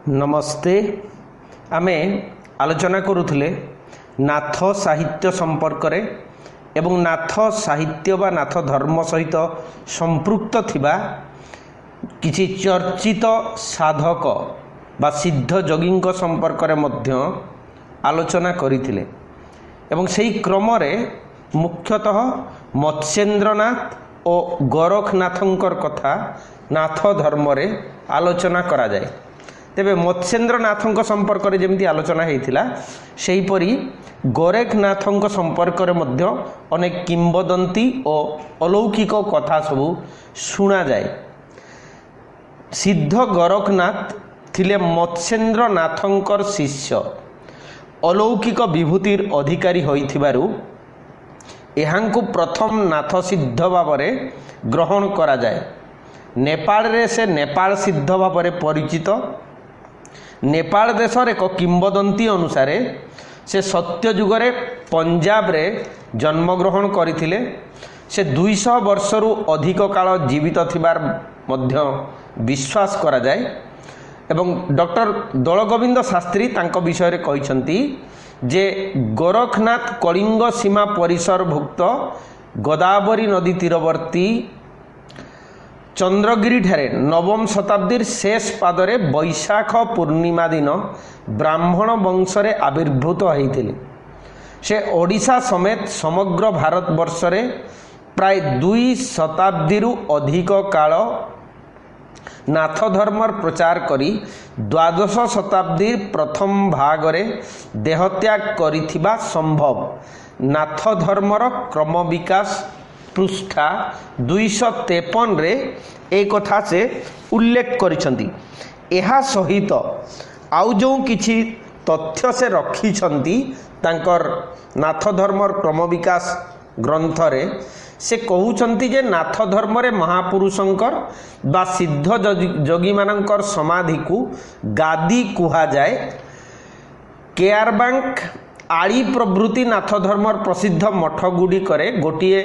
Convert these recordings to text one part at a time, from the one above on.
नमस्ते। आमे आलोचना करुले नाथ साहित्य संपर्क रे एवं नाथ साहित्य बा नाथ धर्म सहित संपृक्त थिबा किछि चर्चित साधक बा सिद्ध जोगी संपर्क रे मध्य आलोचना करिथिले एवं सेही क्रम रे मुख्यतः मत्स्येन्द्रनाथ और गोरखनाथंकर कथा नाथ धर्म रे आलोचना करा जाए। तेबे मत्स्येन्द्रनाथ संपर्क रे जेमती आलोचना हेतिला सेहीपरि गोरखनाथ संपर्क रे मध्य अनेक किंबदंती और अलौकिक कथा सबू शुणा जाए। सिद्ध गोरखनाथ थिले मत्स्येन्द्रनाथंकर शिष्य अलौकिक विभूतिर अधिकारी होइथिबारु एहांकु प्रथम नाथ सिद्ध भावरे ग्रहण करा जाए। नेपाल रे से नेपाल सिद्ध भावरे परिचित। नेपाल देशर एक किंबदंती अनुसार से सत्य जुगरे पंजाब रे जन्मग्रहण करथिले। से 200 वर्षरु अधिक काल जीवित थिबार मध्य विश्वास करा जाए। एवं डॉक्टर दलगोविंद शास्त्री तांको विषय रे कहिसंती जे गोरखनाथ कलिंग सीमा परिसर भुक्त गोदावरी नदी तीरवर्ती चंद्रगिरी ठारे नवम शताब्दी शेष पादरे बैशाख पूर्णिमा दिन ब्राह्मण वंशरे आविर्भूत होइथिले। से ओडिशा समेत समग्र भारतवर्ष रे प्राय 2 शताब्दी अधिक काल नाथ धर्मर प्रचार करी 12 शताब्दी प्रथम भागरे देहत्याग करिथिबा संभव। नाथ धर्मर क्रम विकास पृष्ठा 253 रे एक कथा से उल्लेख करिसंती। एहा सहित आउ जो किछि तथ्य से रखिसंती तांकर नाथ धर्मर क्रम विकास ग्रंथ रे से कहउचंती जे नाथ धर्म रे महापुरुषंकर बा सिद्ध जोगी मानंकर समाधि को गादी कुहा जाए। केआर बैंक आड़ी प्रभृति नाथ धर्मर प्रसिद्ध मठ गुडी करे गोटिए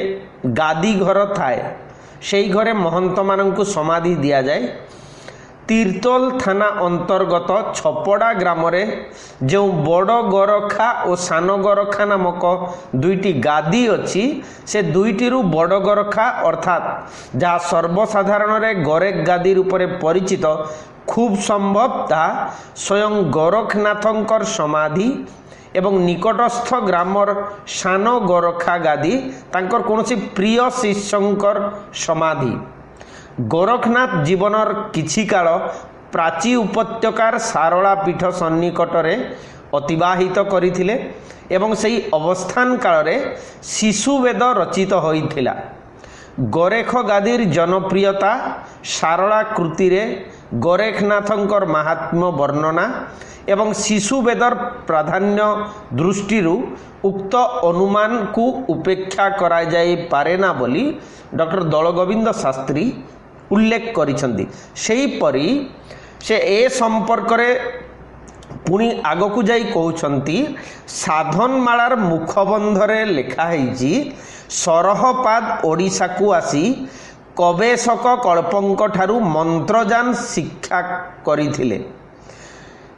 गादी घर थाए। सेई घरे महंत मानंकु समाधि दिया जाए। तीर्तोल थाना अंतर्गत छपड़ा ग्राम रे जो बड़ गोरखा और सान गोरखा नामक दुईटी गादी अच्छी से दुईटीरु बड़ गोरखा अर्थात जहाँ सर्वसाधारण रे गोरेख गादी रूप में परिचित खूब संभव ता स्वयं गोरखनाथंकर समाधि एवं निकटस्थ ग्रामर सान गोरखा गादी तांकर कोनोसी प्रिय शिष्यंकर समाधि। गोरखनाथ जीवनर किछि काल प्राची उपत्यकार सारला पीठ सन्निकट रे अतिबाहित करिथिले एवं सेही अवस्थान काल रे शिशु वेद रचित होइथिला। गोरेख गादीर जनप्रियता सारला कृति रे गोरखनाथंकर महात्म्य वर्णना एवं शिशु वेदर प्राधान्य दृष्टि उक्त अनुमान को उपेक्षा करा जाई पारे ना बोली डॉक्टर दलगोविंद शास्त्री उल्लेख करिसंती। सेही परी से ए संपर्क रे पुणी आग को जाई कहउछंती साधनमालार मुखबंधरे लेखा हैछि सरहपाद ओडिशा को आसी कवेशक कल्पंक ठारू मंत्रजान शिक्षा करिथिले।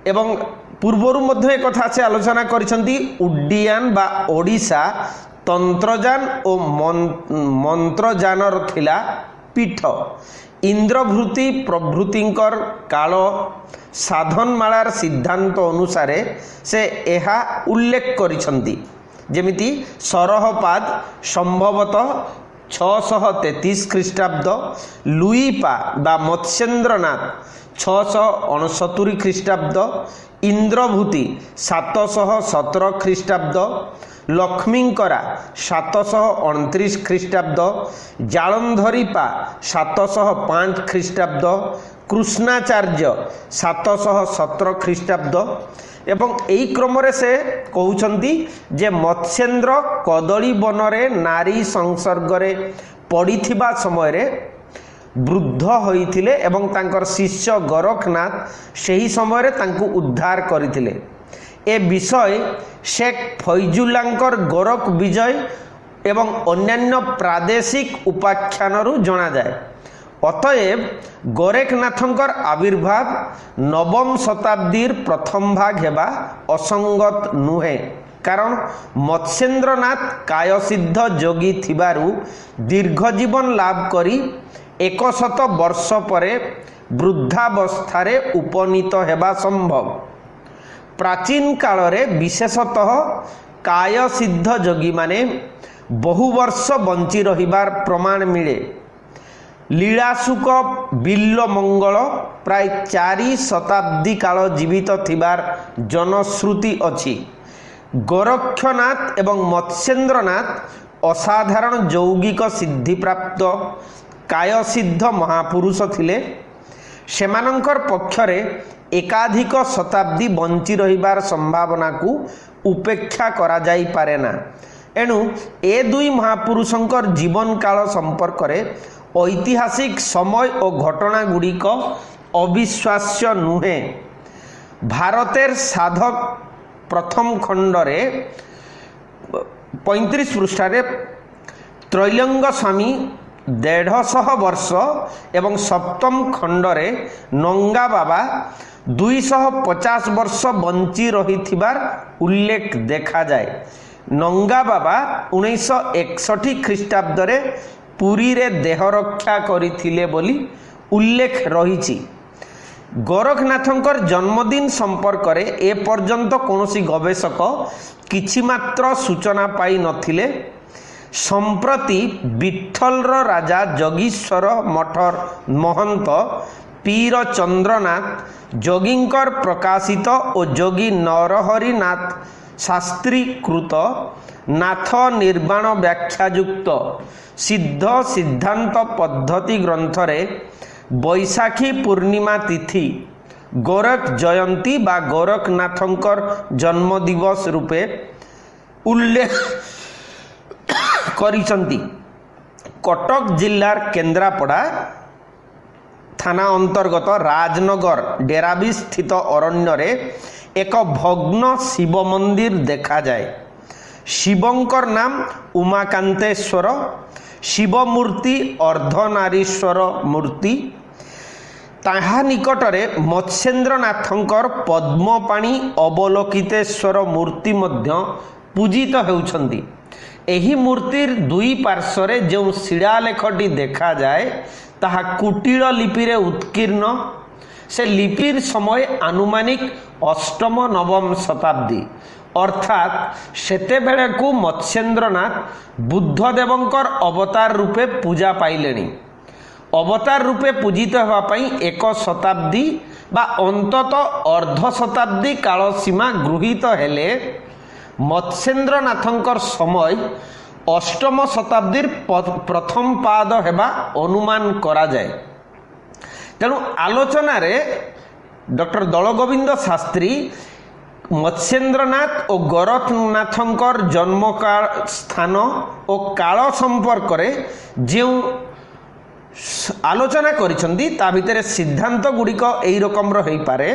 एवं पूर्वरु मध्य एक कथा से आलोचना करिसंती उड्डियान बा ओडिशा तंत्रजान और मंत्रजानर थिला पीठ। इंद्रभृति प्रभृतिंकर काल साधनमालार सिद्धांत अनुसार से एहा उल्लेख करिसंती। जेमिति सरहपाद संभवतः 633 ख्रीष्टाब्द, लुईपा बा मत्स्येन्द्रनाथ 669 ख्रीष्टाब्द, इंद्रभूति 717 ख्रीष्टाब्द, लक्ष्मींकरा 729 ख्रीष्टाब्द, जालंधरीपा 705 ख्रीष्टाब्द, कृष्णाचार्य 717 ख्रीष्टाब्द एवं एई क्रम रे से कहउछंती जे मत्स्येन्द्र कदली बनरे नारी संसर्ग रे पड़िथिबा समय रे वृद्ध होइथिले एवं तांकर शिष्य गोरखनाथ सेही समय रे तांकु उद्धार करिथिले। ए विषय शेख फैजुल्लांकर गोरख विजय एवं अन्यान्य प्रादेशिक उपाख्यानरु जना जाए। अतएव गोरखनाथंकर आविर्भाव नवम शताब्दीर प्रथम भाग हेबा असंगत नुहे, कारण मत्स्येन्द्रनाथ कायसिद्ध जोगी थिबारु दीर्घ जीवन लाभ करी 100 वर्ष परे वृद्धावस्थारे उपनीत हेबा संभव। प्राचीन कालरे विशेषतः कायसिद्ध जोगी माने बहु वर्ष बंची रहिबार प्रमाण मिले। लीलासुक बिल्लमंगल प्राय 4 शताब्दी काल जीवित थिबार जनश्रुति अछि। गोरक्षनाथ एवं मत्स्येन्द्रनाथ असाधारण यौगिक सिद्धि प्राप्त कायसिद्ध महापुरुष थिले। सेमानंकर पक्षरे एकाधिक शताब्दी बंची रहिबार संभावना को उपेक्षा करा जाई पारे ना। एणु ए दुई महापुरुषंकर जीवन काल संपर्क रे ऐतिहासिक समय और घटना गुड़िक अविश्वास्य नुहे। भारतेर साधक प्रथम खंडरे 35 पृष्ठारे त्रैलंग स्वामी 150 वर्ष एवं सप्तम खंडरे नंगा बाबा 250 वर्ष बंची रही उल्लेख देखा जाए। नंगा बाबा 1961 ख्रीष्टाब्द रे पुरी रे देह रक्षा करिथिले बोली उल्लेख रही। गोरखनाथंकर जन्मदिन संपर्क रे ए पर्यंत कोनोसी गवेषक किछि मात्र सूचना पाई नथिले। संप्रति विठ्ठलर राजा जगीश्वर मठर महंत पीर चंद्रनाथ जोगींकर प्रकाशित और जोगी नरहरिनाथ शास्त्री कृत नाथ निर्वाण व्याख्यायुक्त सिद्ध सिद्धांत पद्धति ग्रंथरे बैशाखी पूर्णिमा तिथि गोरख जयंती बा गोरखनाथंकर जन्म दिवस रूपे उल्लेख करिसंती। कटक जिल्लार केन्द्रापड़ा थाना अंतर्गत राजनगर डेराबी स्थित अरण्य रे एक भग्न शिव मंदिर देखा जाए। शिवंकर नाम उमाकांतेश्वर, शिव मूर्ति अर्धनारीश्वर मूर्ति। ताहा निकटरे मत्स्येन्द्रनाथंकर पद्मपाणी अवलोकितेश्वर मूर्ति मध्य पूजित हेउछंती। एही मूर्तिर दुई पार्श्वरे जो शिलालेखटी देखा जाए ताहा कुटिल लिपि रे उत्कीर्ण। से लिपिर समय आनुमानिक अष्टम नवम शताब्दी, अर्थात सेते बेले को मत्स्येन्द्रनाथ बुद्धदेवंकर अवतार रूपे पूजा पाइलेनी। अवतार रूपे पूजित होगा पई 1 शताब्दी बा अंतत अर्ध शताब्दी काल सीमा गृहीत हेले मत्स्येन्द्रनाथंकर समय अष्टम शताब्दीर प्रथम पाद हेबा अनुमान करा जाए। तेणु आलोचना रे डॉक्टर दलगोविंद शास्त्री मत्स्येन्द्रनाथ और गोरखनाथंकर जन्म काल स्थान और काल संपर्क रे जो आलोचना करिसंती ता भितरे सिद्धांत गुड़िक एई रकम रही पारे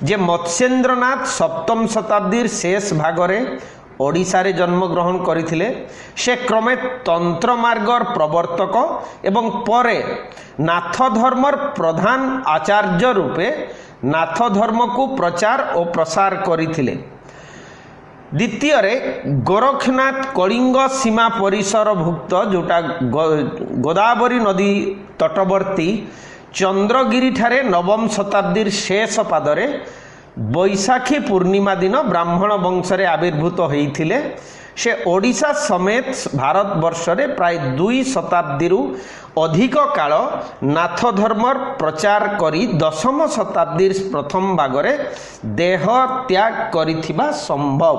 जे मत्स्येन्द्रनाथ सप्तम शताब्दीर शेष भागरे ओडिशा रे जन्म ग्रहण करथिले। से क्रमे तंत्र मार्गर प्रवर्तक एवं परे नाथ धर्मर प्रधान आचार्य रूपे नाथ धर्म को प्रचार और प्रसार करथिले। द्वितीय रे गोरखनाथ कलिंग सीमा परिसर भुक्त जोटा गोदावरी नदी तटवर्ती चंद्रगिरी ठारे नवम शताब्दीर शेष पादरे बैशाखी पूर्णिमा दिन ब्राह्मण वंशरे आविर्भूत होइथिले। से ओडिशा समेत भारत वर्षरे प्राय 2 शताब्दीरु अधिक काल नाथ धर्मर प्रचार करी दशम शताब्दीर प्रथम भागरे देह त्याग करिथिबा संभव।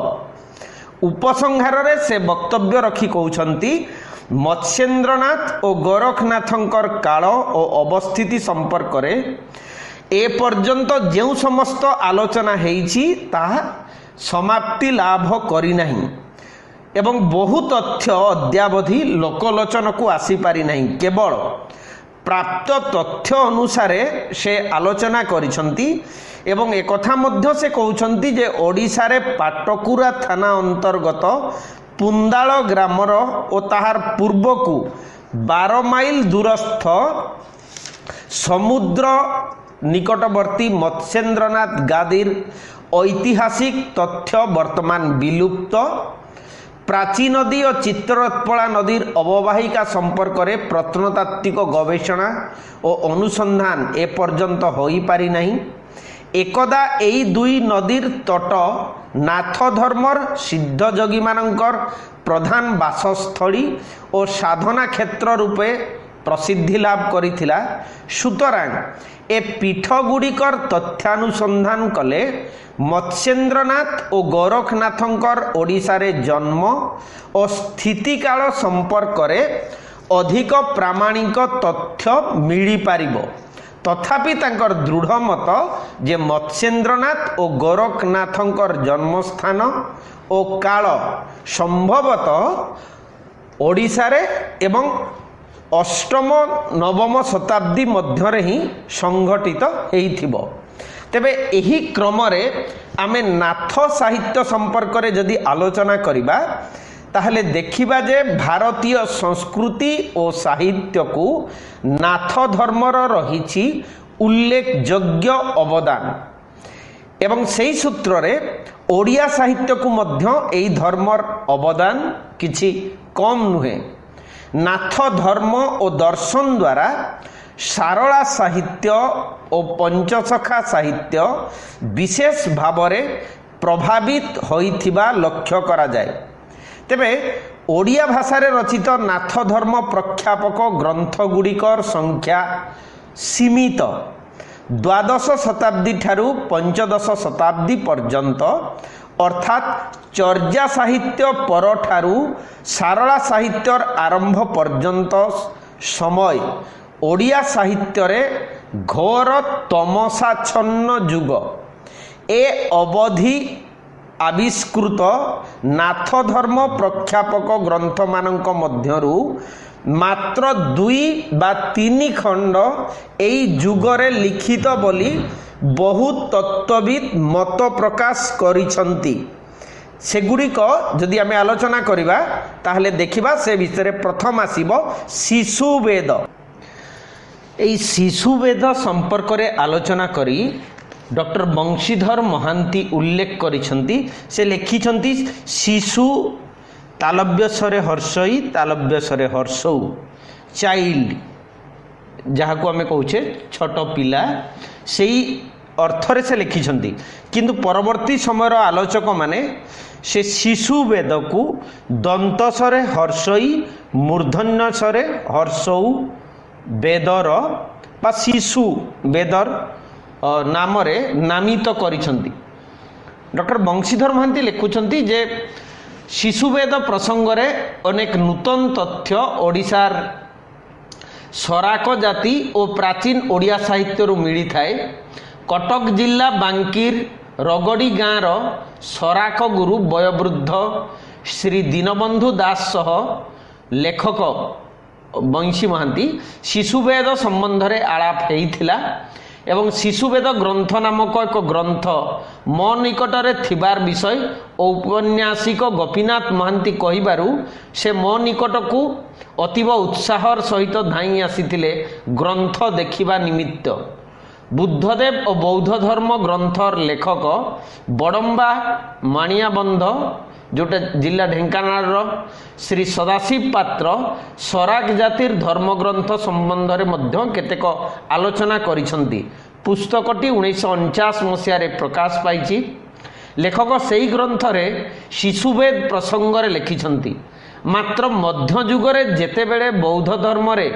उपसंहार रे से वक्तव्य रखी कहउछंती मत्स्येन्द्रनाथ और गोरखनाथंकर काल और अवस्थिति संपर्क रे ए पर्यंत जो समस्त आलोचना हेइछि ताहा समाप्ति लाभ करि नाही एवं बहु तथ्य अद्यावधि लोकलोचन को आसी पारि नाही। केवल प्राप्त तथ्य अनुसारे से आलोचना करिसंती एवं एक कथा मध्य से कहउछंती जे ओडिशा रे पाटकुरा थाना अंतर्गत पुंदाल ग्रामर और ताहार पूर्व को 12 माइल दूरस्थ समुद्र निकटवर्ती मत्स्येन्द्रनाथ गादीर ऐतिहासिक तथ्य वर्तमान विलुप्त। प्राची नदी और चित्रत्पला नदीर अववाहिका संपर्क में प्रत्नतात्विक गवेषणा और अनुसंधान एपर्यंत हो पारि नहीं। एकदा एई दुई नदीर तट नाथ धर्मर सिद्धयोगी मानकर प्रधान बासस्थली और साधना क्षेत्र रूपे प्रसिद्धि लाभ करिथिला। सुतरां ए पीठ गुड़िकर तथ्यानुसंधान कले मत्स्येन्द्रनाथ और गोरखनाथंकर ओडिशारे जन्म और स्थितिकाल संपर्क में अधिक प्रामाणिक तथ्य मिली पारिबो। तथापि तांकर दृढ़ मत जे मत्स्येन्द्रनाथ और गोरखनाथंकर जन्मस्थान और काल संभवतः ओडिशारे एवं अष्टम नवम शताब्दी मध्य ही संघटित होइथिबो। तेबे एही क्रम रे आमे नाथ साहित्य संपर्क रे जदि आलोचना करिबा ताहले देखिबा जे भारतीय संस्कृति और साहित्य को नाथ धर्मर रहिछि उल्लेखयोग्य अवदान एवं सेही सूत्र रे ओडिया साहित्य को मध्य एही धर्मर अवदान किछि कम नुहे। नाथ धर्म और दर्शन द्वारा सारला साहित्य और पंचसखा साहित्य विशेष भावरे प्रभावित होइथिबा लक्ष्य करा जाए। तेबे ओडिया भाषारे रचित नाथ धर्म प्रख्यापक ग्रंथ गुड़िकर संख्या सीमित। द्वादश शताब्दी ठारू पंचदश शताब्दी पर्यंत अर्थात चर्या साहित्य परठारू सारला साहित्यर आरंभ पर्यंत समय ओडिया साहित्य रे घोर तमसाच्छन्न जुग। ए अवधि आविष्कृत नाथ धर्म प्रख्यापक ग्रंथ मानक मध्यरु मात्र 2 बा 3 खंड एई जुगरे लिखित बोली बहुत तत्वविद मत प्रकाश करिसंती। सेगुड़िक जदि आमे आलोचना करिबा ताहले देखिबा से विषय प्रथम आसीबो शिशुवेद। एई शिशुवेद संपर्क रे आलोचना करी डॉक्टर बंशीधर महांती उल्लेख करिसंती। से लिखिसंती शिशु तालव्यस्वरे हर्षई तालव्यस्वरे हर्षौ चाइल्ड जहाँ को आमे कहूचे छोट पिला सेई अर्थरे से लिखिसंती। किंतु परवर्ती समय आलोचक माने से शिशु वेद को दंतस्वरे हर्षई मूर्धन्यस्वरे हर्षौ वेदर बा शिशु वेदर नाम रे नामित करिसंती। डॉक्टर बंशीधर महांती लिखुचंती जे शिशुवेद प्रसंग रे अनेक नूतन तथ्य ओडिशार सराक जाति और प्राचीन ओडिया साहित्य मिली थाए। कटक जिला बांकीर रगड़ी गाँर सराक गुरु वयोवृद्ध श्री दीनबंधु दास सह लेखक बंशी महांती शिशुवेद संबंध रे आलाप हेइथिला एवं शिशुवेद ग्रंथ नामक एक ग्रंथ मो निकटरे थिबार विषय औपन्यासिक गोपीनाथ महांती कहिबारु से मो निकट को अतीव उत्साहर सहित धाई आसीथिले ग्रंथ देखिबा निमित्त। बुद्धदेव और बौद्ध धर्म ग्रंथर लेखक बड़म्बा माणियाबंध जोटा जिला ढेंकानाल श्री सदाशिव पात्र सराक जातिर धर्मग्रंथ संबंध रे मध्य केतेक आलोचना करिसंती। पुस्तकटी 1949 मसीह प्रकाश पाइछि। लेखक सेही ग्रंथ रे शिशुवेद प्रसंग रे लिखिसंती। मात्र मध्ययुगरे जेतेबेले बौद्ध धर्म रे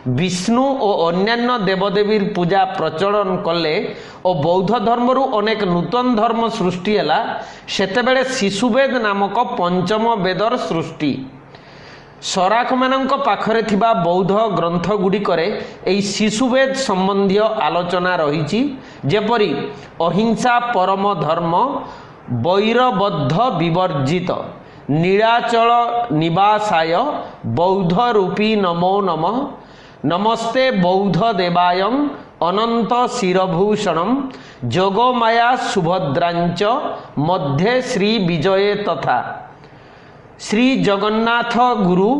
विष्णु और अन्यान्य देवदेवीर पूजा प्रचलन कले और बौद्ध धर्मरु अनेक नूतन धर्म सृष्टि हैला सेतेबेले शिशुवेद नामक पंचम वेदर सृष्टि। सराक मानक पाखरे थिबा बौद्ध ग्रंथ गुड़िकरे एई शिशुवेद संबंधी आलोचना रहिछि। जेपरि अहिंसा परम धर्म वैरबद्ध विवर्जित नीलाचल निवासाय बौद्ध रूपी नमो नमः नमस्ते बौद्ध देवायं अनंत शिरभूषणं जोगमाया सुभद्रांच मध्ये श्री विजये तथा श्री जगन्नाथ गुरु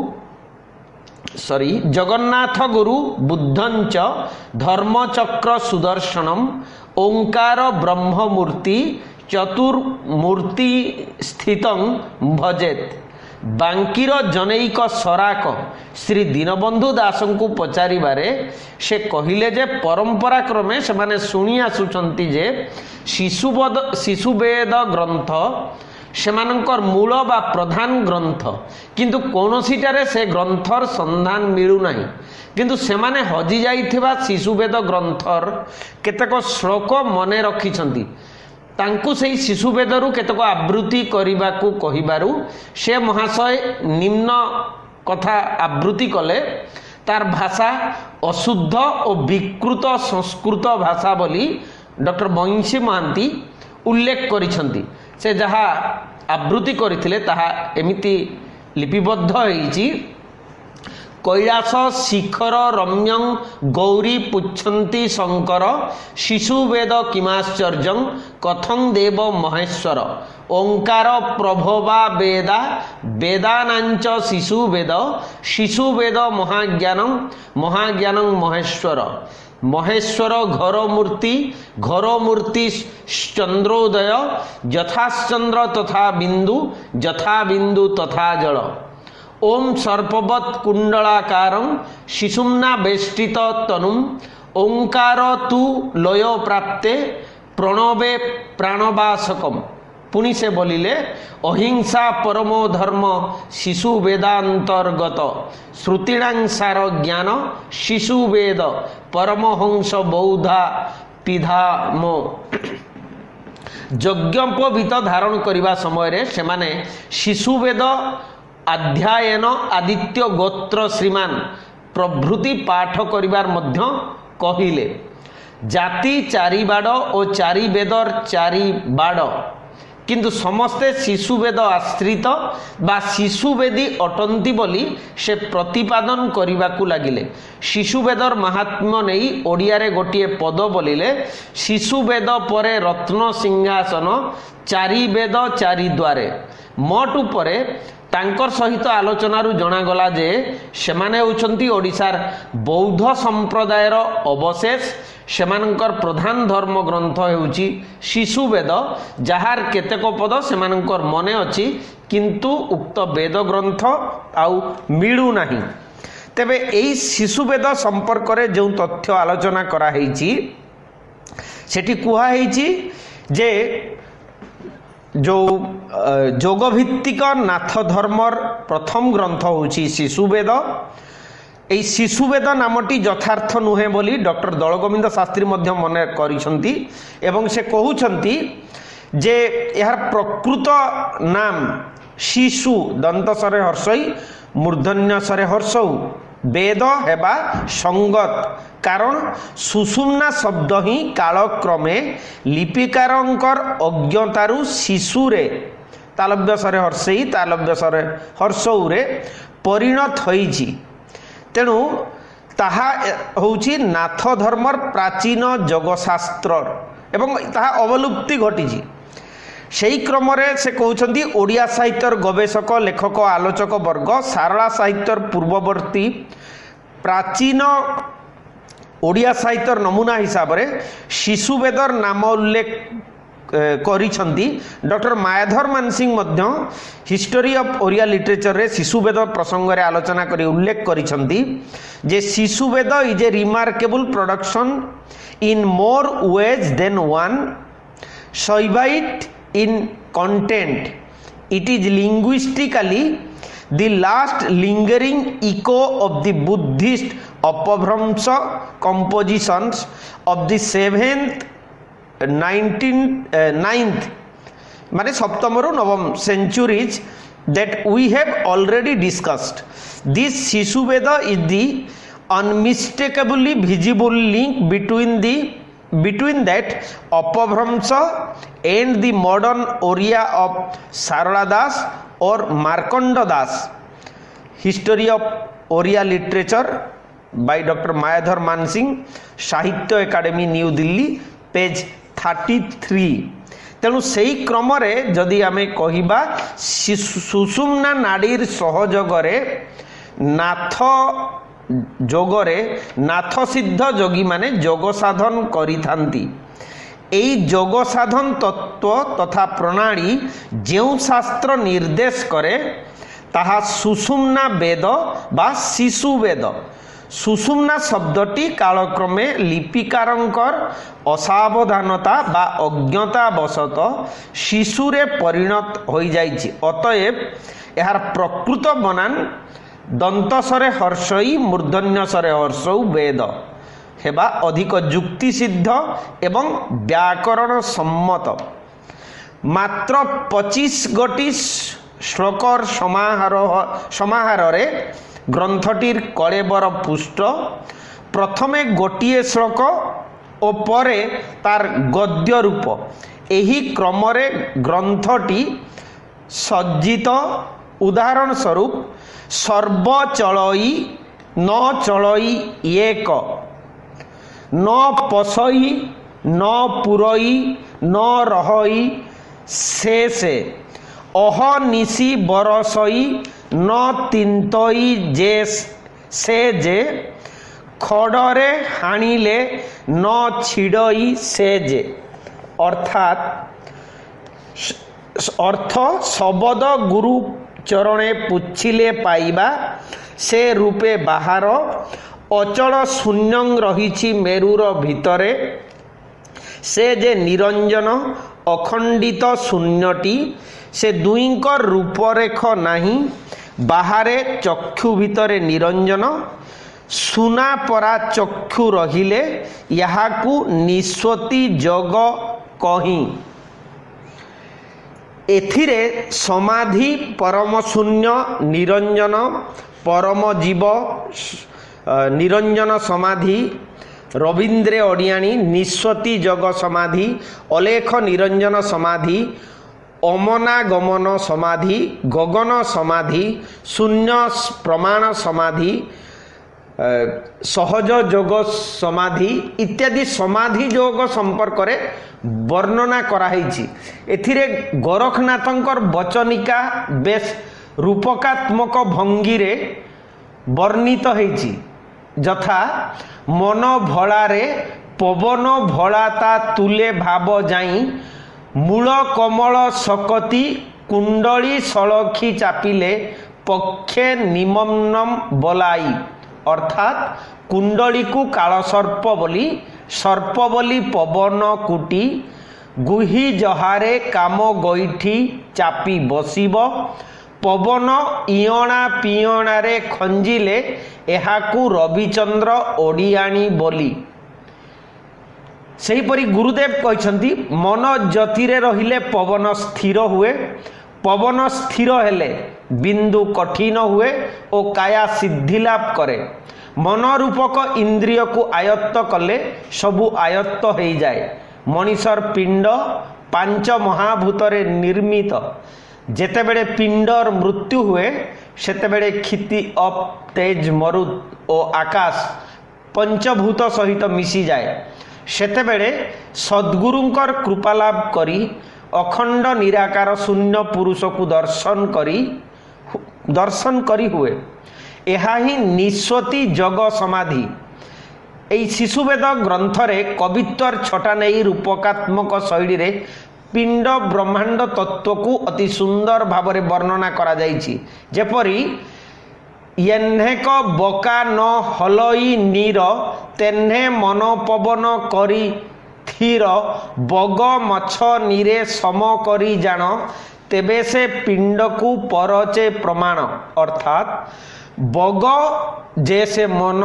जगन्नाथ गुरु बुद्धंच धर्मचक्र सुदर्शनम ओंकार ब्रह्ममूर्ति चतुर्मूर्ति स्थितं भजेत। बांकीर जनैक सराक श्री दीनबंधु दास को पचारिबारे से कहिले जे परंपरा क्रमे से माने शुणी आसुचंती जे शिशुवेद ग्रंथ सेमानंकर मूल बा प्रधान ग्रंथ किंतु कोनोसीटारे से ग्रंथर संधान मिलू नाही किंतु सेमाने हजि जाइथिबा शिशुवेद ग्रंथर केतेक श्लोक मने रखिछंती तांकु सेही शिशुवेदरु केतेक आवृत्ति करिबाकू कहिबारु से महाशय निम्न कथा आवृत्ति कले तार भाषा अशुद्ध और विकृत संस्कृत भाषा बोली डॉक्टर बंशी महांती उल्लेख करिछंती। से जहाँ आवृत्ति करथिले ताहा एमिति लिपिबद्ध होईछि कैलास शिखर रम्यं गौरी पुच्छन्ति शंकर शिशुवेद किमाश्चर्यं कथं देव महेश्वर ओंकार प्रभवा वेदा वेदानांच शिशुवेद शिशुवेद महाज्ञानं महाज्ञानं महेश्वर महेश्वर घर मूर्ति चंद्रोदय यथाश्चंद्र तथा बिंदु तथा जल ओम सर्पवत् कुंडलाकारं शिशुम्ना वेष्टित तनुम ओंकार तु लयो प्राप्ते प्रणवे प्राणवासकम। पुनि से बोलिले अहिंसा परमो धर्म शिशु वेदांतर्गत श्रुतिणांसार ज्ञान शिशुवेद परमहंस बौद्धा पिधामो। यज्ञोपवीत धारण करिबा समय से माने शिशुवेद अध्यायन आदित्य गोत्र श्रीमान प्रभृति पाठ करिबार मध्य कहिले। जाति चारि बाड़ और चारि वेदर चारि बाड़ किंतु समस्ते शिशुवेद आश्रित बा शिशुवेदी अटंती बोली से प्रतिपादन करने लगिले। शिशुवेदर महात्म्य नहीं ओडिया रे गोटिए पद बोलिले शिशुवेद परे रत्न सिंहासन चारि वेद चारि द्वारे। मोट उपरे तांकर सहित आलोचनारू जनागला जे सेमाने होउछंती ओडिशार बौद्ध संप्रदायर अवशेष। सेमानंकर प्रधान धर्म ग्रंथ हेउची शिशुवेद जहार केतेक पद सेमानंकर मने अछि किंतु उक्त वेद ग्रंथ आउ मिलू नाही। तेबे एई शिशुवेद संपर्क रे जो तथ्य आलोचना करा हेइची सेठी कुहा हेइची जे जो जोगभित्तिक नाथ धर्मर प्रथम ग्रंथ होउची शिशुवेद। এই शिशुवेद नामटी यथार्थ नुहे बोली डॉक्टर दलगोविंद शास्त्री मध्य मने करिसंती एवं से कहउछंती जे यार प्रकृत नाम शिशु दंतसरे हर्षई मूर्धन्यसरे हर्षौ वेद हेबा संगत कारण सुषुम्ना शब्द ही कालक्रमे लिपिकारंकर अज्ञतारु शिशुरे तालव्यसरे हर्षई तालव्यसरे हर्षौरे परिणत होइछि। तेणु ताहा होउछि नाथ धर्मर प्राचीन जगशास्त्र एवं ताहा अवलुप्ति घटिछि। सेही क्रम से कहउछंती ओडिया साहित्यर गवेषक लेखक आलोचक वर्ग सारला साहित्यर पूर्ववर्ती प्राचीन ओडिया साहित्यर नमूना हिसाब रे शिशुवेदर नाम उल्लेख करिछंती। डॉक्टर मायाधर मानसिंह मध्य हिस्टोरी ऑफ ओरिया लिटरेचर रे शिशुवेद प्रसंग रे आलोचना करी उल्लेख करिछंती जे Shishuveda is a remarkable production in more ways than one सोइबाइट in content it is linguistically the last lingering echo of the Buddhist अपभ्रंश compositions of the 7th 9th माने सप्तम रु नवम centuries that we have already discussed. This Shishuveda is the unmistakably visible link between that अपभ्रंश and the modern Oriya of Sarala Das or Markanda Das. History of Oriya Literature by Dr. Mayadhar Mansingh, Sahitya Academy, New Delhi, page 33. तेणु सेही क्रम जदि आमे कहिबा सुषुम्ना नाडीर सहयोगरे नाथ जोगरे नाथ सिद्ध जोगी माने जोग साधन करिथांती। एई जोग साधन तत्व तथा प्रणाली जो शास्त्र निर्देश करे ताहा सुषुम्ना वेद बा शिशु वेद। सुषुम्ना शब्दटी कालक्रमे लिपिकारंकर असावधानता बा अज्ञता वशत शिशुरे परिणत हो जाइछि। अतएव यार प्रकृत बनान दंतसरे हर्षई मूर्धन्यसरे हर्षौ वेद हेबा अधिक जुक्ति सिद्ध एवं व्याकरण सम्मत। मात्र 25 गोटी श्लोकर समाहार रे ग्रंथटिर कलेबर पुष्ट प्रथमे गोटिए श्लोक और परे तार गद्य रूप एही क्रमरे ग्रंथटी सज्जित। उदाहरण स्वरूप सर्वचलई न चलई एक न पसई न पुरई न रहई से अहनिशी बरसई न तिंतई जे से जे खड़रे हाणिले न छिड़ई से जे। अर्थात अर्थ शब्द गुरु चरणे पुछिले पाइबा से रूपे बाहर अचल शून्य रही मेरुर भितरे से जे निरंजन अखंडित शून्यटी से दुईंकर रूपरेख नहीं बाहरे चक्षु भितरे निरंजन सुना परा चक्षु रहिले याहाकू निस्वती जग कही। एथिरे समाधि परम शून्य निरंजन परम जीव निरंजन समाधि रवींद्र ओडियाणी निस्वती जग समाधि अलेख निरंजन समाधि अमना गमन समाधि गगन समाधि शून्य प्रमाण समाधि सहज जोग समाधि इत्यादि समाधि जोग संपर्क रे वर्णना कराई। एथिरे गोरखनाथंकर वचनिका बेस रूपकात्मक भंगी रे वर्णित होईछि। यथा मन भलारे पवन भलाता तुले भाव जाई मूल कमल सकती कुंडली सलखी चापिले पक्षे निमन्नम बलाई। अर्थात कुंडली को काल सर्प बोली पवन कुटी गुही जहारे काम गईठी चापी बसिब पवन इयणा पियणारे खंजिले एहाकू रविचंद्र ओडियाणी बोली। सेहीपरि गुरुदेव कहते मन ज्योतिरे रहिले पवन स्थिर हुए पवन स्थिर हेले बिंदु कठिन हुए और काया सिद्धि लाभ करे। मन रूपक इंद्रिय को आयत्त कले सबु आयत्त हो जाए। मनीषर पिंड पांच महाभूतरे निर्मित जेतेबेले पिंडर मृत्यु हुए सेतेबेले क्षिति अप तेज मरुत और आकाश पंचभूत सहित मिसी जाए। सेतेबेले सद्गुरुंकर कृपालाभ करी अखंड निराकार शून्य पुरुष को दर्शन करी हुए। यह ही निस्वती जग समाधि। एई शिशुवेद ग्रंथरे कवित्वर छटा नहीं रूपकात्मक शैली रे पिंड ब्रह्मांड तत्व को अति सुंदर भाव वर्णना करा जाइछि। जेपरि येन्हेक बका न हलई नीर तेन्हे मन पवन करी थीर बग मछ नीरे सम करी जान तेबे से पिंड को परचे प्रमाण। अर्थात बग जैसे मन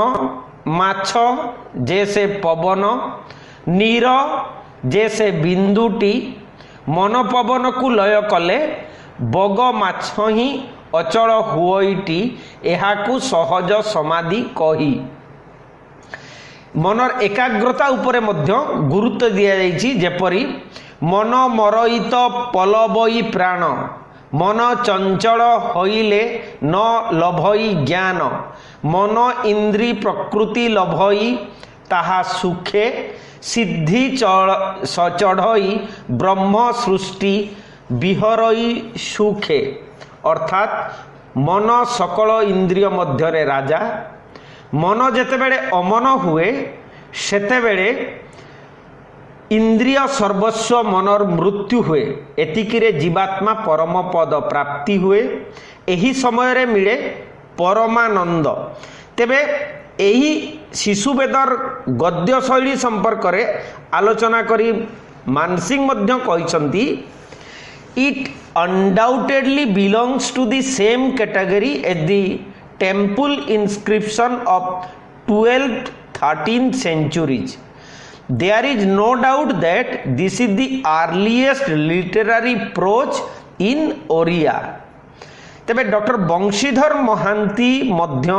माछ जैसे पवन नीर जैसे बिंदुटी मन पवन को लय कले बग माछ ही अचल हुईटी एहाकू सहज समाधि कही। मनर एकाग्रता उपरे मध्य गुरुत्व दिया जाइछि। जेपरि मन मरईत पलबई प्राण मन चंचल होइले न लभई ज्ञान मन इंद्री प्रकृति लभई ताहा सुखे सिद्धि चढ़ई ब्रह्म सृष्टि विहरई सुखे। अर्थात मन सकल इंद्रिय मध्यरे राजा मन जेतेबेले अमन हुए सेतेबेले इंद्रिय सर्वस्व मनर मृत्यु हुए एतिकिरे जीवात्मा परम पद प्राप्ति हुए एही समय रे मिले परमानंद। तेबे एही शिशुवेदर गद्य शैली संपर्क रे आलोचना करी मानसिंह मध्य कहिसंती it undoubtedly belongs to the same category as the temple inscription of 12th 13th centuries. There is no doubt that this is the earliest literary prose in Oriya. तेबे डॉक्टर बंशीधर महांती मध्य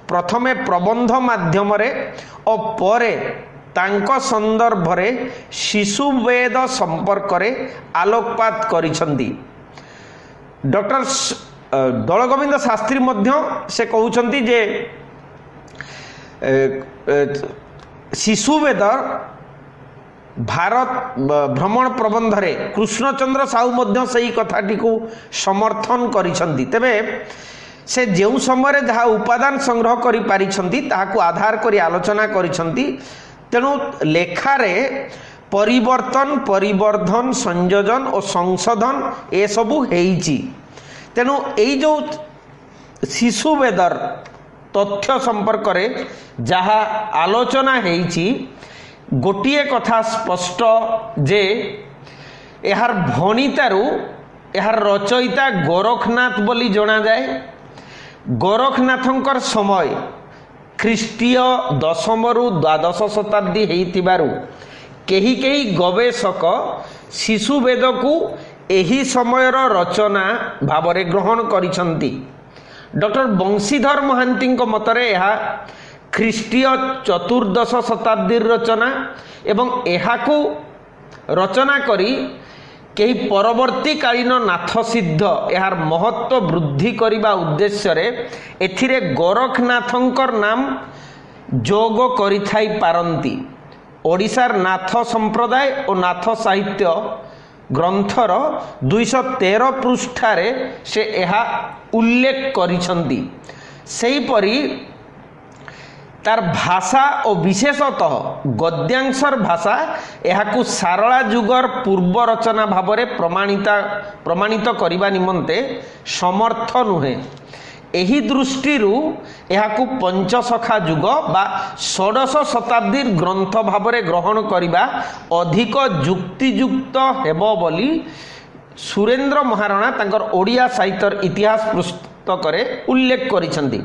प्रथमे प्रबंध माध्यम रे और परे तांको संदर्भ रे शिशुवेद संपर्क रे आलोकपात करिसंती। डॉक्टर दलगोविंद शास्त्री मध्य से कहउछंती जे शिशुवेद भारत भ्रमण प्रबंध रे कृष्णचंद्र साहू मध्य सही कथाटी को समर्थन करिसंती। तेबे से जेउ समय जहाँ उपादान संग्रह करि पारिछंती ताहाकु आधार करी आलोचना करिछंती। तेणु लेखारे परिवर्तन परिवर्धन संयोजन और संशोधन ए सबु हेइची। तेणु एई जो शिशुवेदर तथ्य संपर्क रे जहाँ आलोचना हेइची गोटिए कथा स्पष्ट जे यार भणितारू यार रचयिता गोरखनाथ बोली जना जाए। गोरखनाथंकर समय ख्रीष्टीय 10th रु 12th शताब्दी हेइतिबारू केही केही गवेषक शिशुवेद को एही समयर रचना भावरे ग्रहण करिसंती। डॉक्टर बंशीधर महांती मतरे यह ख्रीष्टीय 14th शताब्दी रचना एवं एहाकू रचना करी कई परवर्ती कालीन नाथ सिद्ध यार महत्व वृद्धि करने उद्देश्य रे एथिरे गोरखनाथंकर नाम जोग करिथाई पारंती। ओडिशार नाथ संप्रदाय और नाथ साहित्य ग्रंथर 213 पृष्ठारे से यह उल्लेख करिसंती। सेहीपरि तार भाषा और विशेषतः गद्यांशर भाषा यहाकू सारला जुगर पूर्व रचना भावरे प्रमाणित करने निमंते समर्थ नुहे। एही दृष्टिरू यहाकू पंचसखा जुग बा षोडश शताब्दी ग्रंथ भावरे ग्रहण करिबा अधिक युक्तियुक्त हेबो बोली सुरेंद्र महाराणा तांकर ओडिया साहित्यर इतिहास पुस्तक रे उल्लेख करिसंती।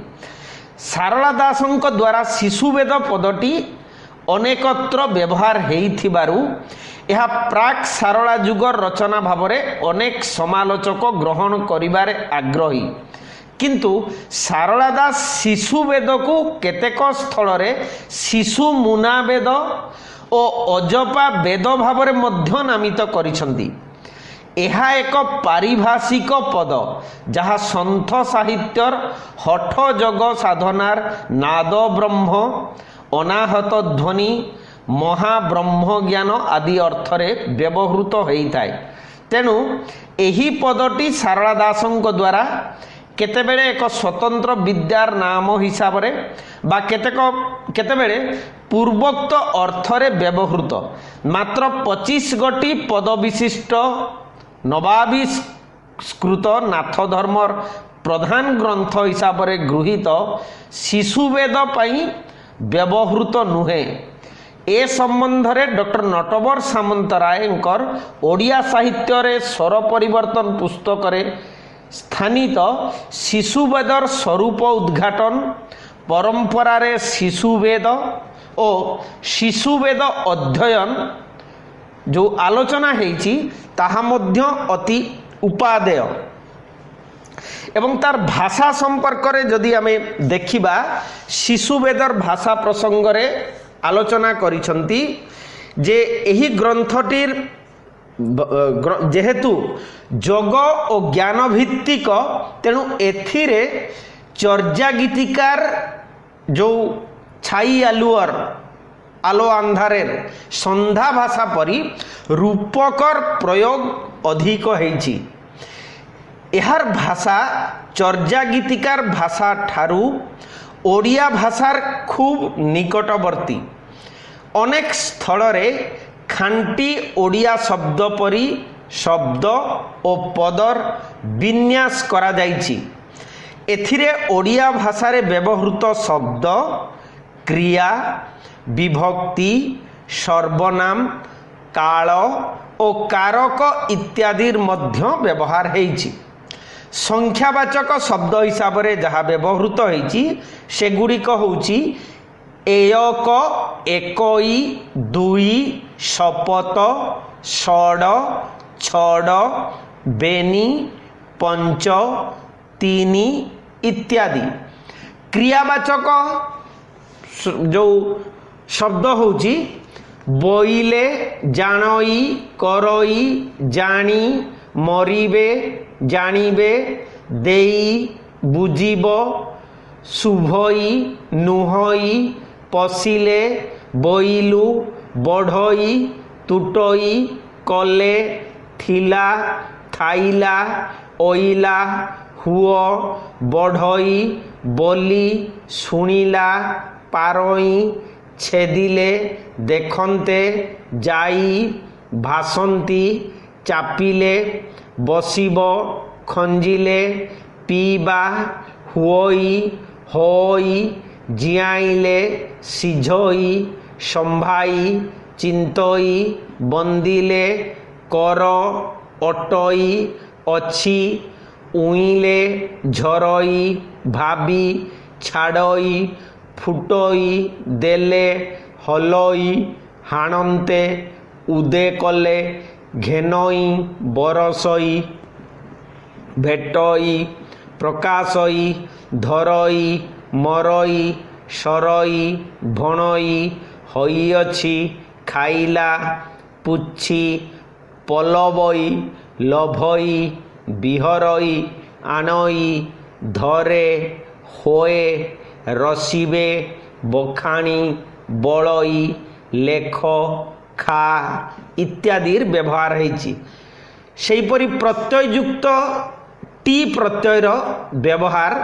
सारला दासंक द्वारा शिशुवेद पदटी अनेकत्र व्यवहार हेइथिबारु यह प्राक सारला जुगर रचना भावरे अनेक समालोचक ग्रहण करिबारे आग्रही। किंतु सारला दास शिशुवेद को केतेक स्थल रे शिशु मुना वेद और अजपा वेद भावरे मध्य नामित करिसंती। एहा एक पारिभाषिक पद जहाँ सन्थ साहित्यर हठ जग साधनार नाद ब्रह्म अनाहत ध्वनि महाब्रह्म ज्ञान आदि अर्थरे व्यवहृत होता है। तेणु एही पदटी सारला दासंक द्वारा केतेबेले एक स्वतंत्र विद्यार नाम हिसाब रे बा केतेबेले पूर्वोक्त अर्थरे व्यवहृत मात्र 25 गोटी पद विशिष्ट नवाविष्कृत नाथ धर्मर प्रधान ग्रंथ हिसाब रे गृहीत शिशुवेद पाई व्यवहृत नुहे। ए संबंध रे डॉक्टर नटवर सामंतरायंकर ओडिया साहित्य रे स्वर परिवर्तन पुस्तक रे स्थानित शिशुवेदर स्वरूप उद्घाटन परंपरा रे शिशुवेद और शिशुवेद अध्ययन जो आलोचना हेइची ताहा मध्य अति उपादेय। एवं तार भाषा संपर्क रे जदि हमें देखिबा शिशुवेदर भाषा प्रसंग रे आलोचना करिसंती जे एही ग्रंथटीर जेहेतु जोग और ज्ञान भित्तिक तेणु एथिरे चर्या गीतिकार जो छाई आलुअर आलो अंधारे संध्या भाषा परी रूपकर प्रयोग अधिक हेइची। एहार भाषा चर्जा गीतिकार भाषा ठारू ओडिया भाषार खूब निकटवर्ती। अनेक स्थल रे खांटी ओडिया शब्द परी शब्द और पदर विन्यास करा जाइछि। एथिरे ओडिया भाषा रे व्यवहृत शब्द क्रिया विभक्ति सर्वनाम काल और कारक इत्यादि मध्य व्यवहार हेछि। संख्यावाचक शब्द हिसाब रे जहाँ व्यवहृत हेछि सेगुड़िक होछि एक एकई दुई शपथ षड छड़ बेनी पंच तीन इत्यादि। क्रियावाचक जो शब्द होछि बोइले जानई करई जानी मरिबे जानिबे देई बुझिब शुभई नुहई पशिले बोइलु बढ़ई तुटई कले थिला थाइला ओइला हुओ बढ़ई बोली शुणिला पारई छेदिले देखन्ते जाई भासंती चापिले बसिब खंजिले पीबा हुई होई जियाइले सिझई संभाई चिंतई बंदिले कर अटई अच्छी उइले झरई भाबी छाड़ई फुटई देले हलई हाणन्ते उदे कले घेनई बरसई भेटई प्रकाशई धरई मरई सरई भणई हईअछि खाइला पुछि पलबई लभई बिहरई आणई धरे होए रसिबे बखाणी बड़ई लेख खा इत्यादि व्यवहार होइछि। सेहीपरि प्रत्यययुक्त टी प्रत्ययर व्यवहार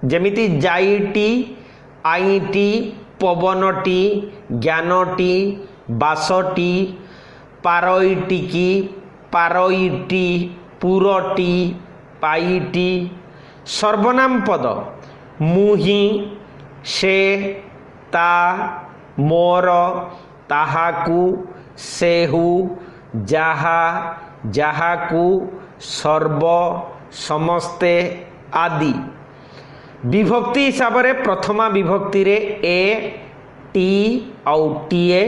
जेमिति जाईटी आईटी पवनटी ज्ञानटी बासटी पारईटिकी पारईटी पुरटी पाईटी। सर्वनाम पद मुही से ता मोर ताहाकू सेहु जाहा जाहाकू सर्व समस्ते आदि। विभक्ति हिसाब रे प्रथमा विभक्ति रे ए टी आउ टीए,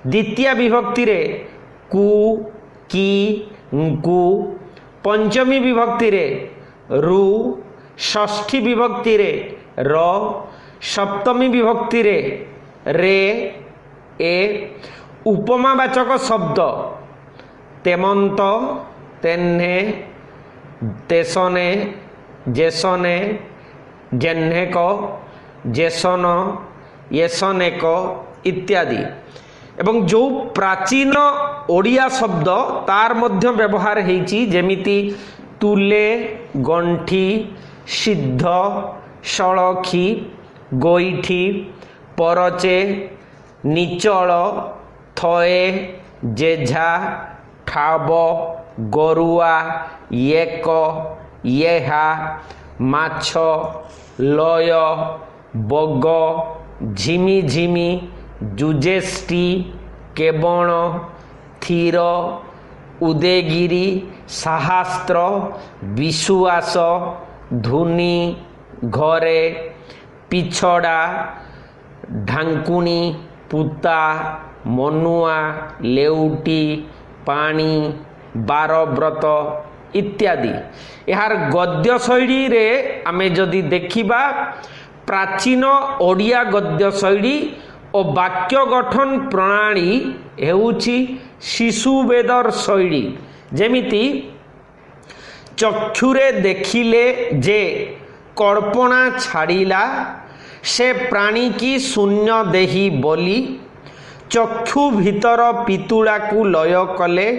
द्वितीय विभक्ति रे कु की कु, पंचमी विभक्ति रे रु, षष्ठी विभक्ति रे र, सप्तमी विभक्ति रे ए। उपमावाचक शब्द तेमंत तेन्हे तेसने जेसने जेन्हेक जेसन येसनेक इत्यादि। एवं जो प्राचीन ओडिया शब्द तार मध्य व्यवहार हेछि जेमिति तुले गंठी सिद्ध सळखी गोईठी परचे निचल थए जेझा ठाब गरुआ येक येहा माछ लय बग झिमी झिमी जुजेष्टि केबण थीर उदयगिरी साहास्त्र विश्वास धुनी घरे पिछड़ा ढांकुणी पुता मनुआ लेउटी पानी बारव्रत इत्यादि। यार गद्य शैली रे आमे जदि देखिबा प्राचीन ओडिया गद्य शैली और वाक्य गठन प्रणाली हेउछि शिशुवेदर शैली। जेमिति चक्षुरे देखिले जे कल्पना छाड़िला से प्राणी की शून्य देही बोली चक्षु भीतर पितुड़ा को लय कले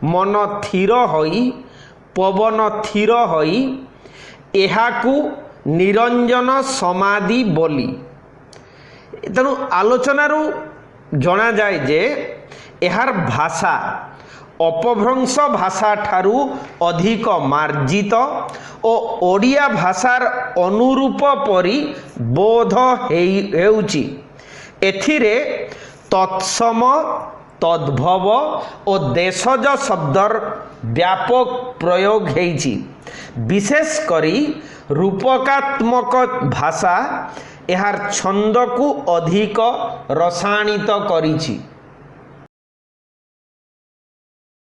मन थीर होई पवन थीर होई एहाकू निरंजन समाधि बोली। तेणु आलोचनारू जना जाए जे एहार भाषा अपभ्रंश भाषा ठारू अधिक मार्जित और ओडिया भाषार अनुरूप परी बोध हेउची। एथिरे तत्सम तद्भव और देशज शब्दर व्यापक प्रयोग हेइची। विशेष करी रूपकात्मक भाषा एहार छंद को अधिक रसायनित करिछि।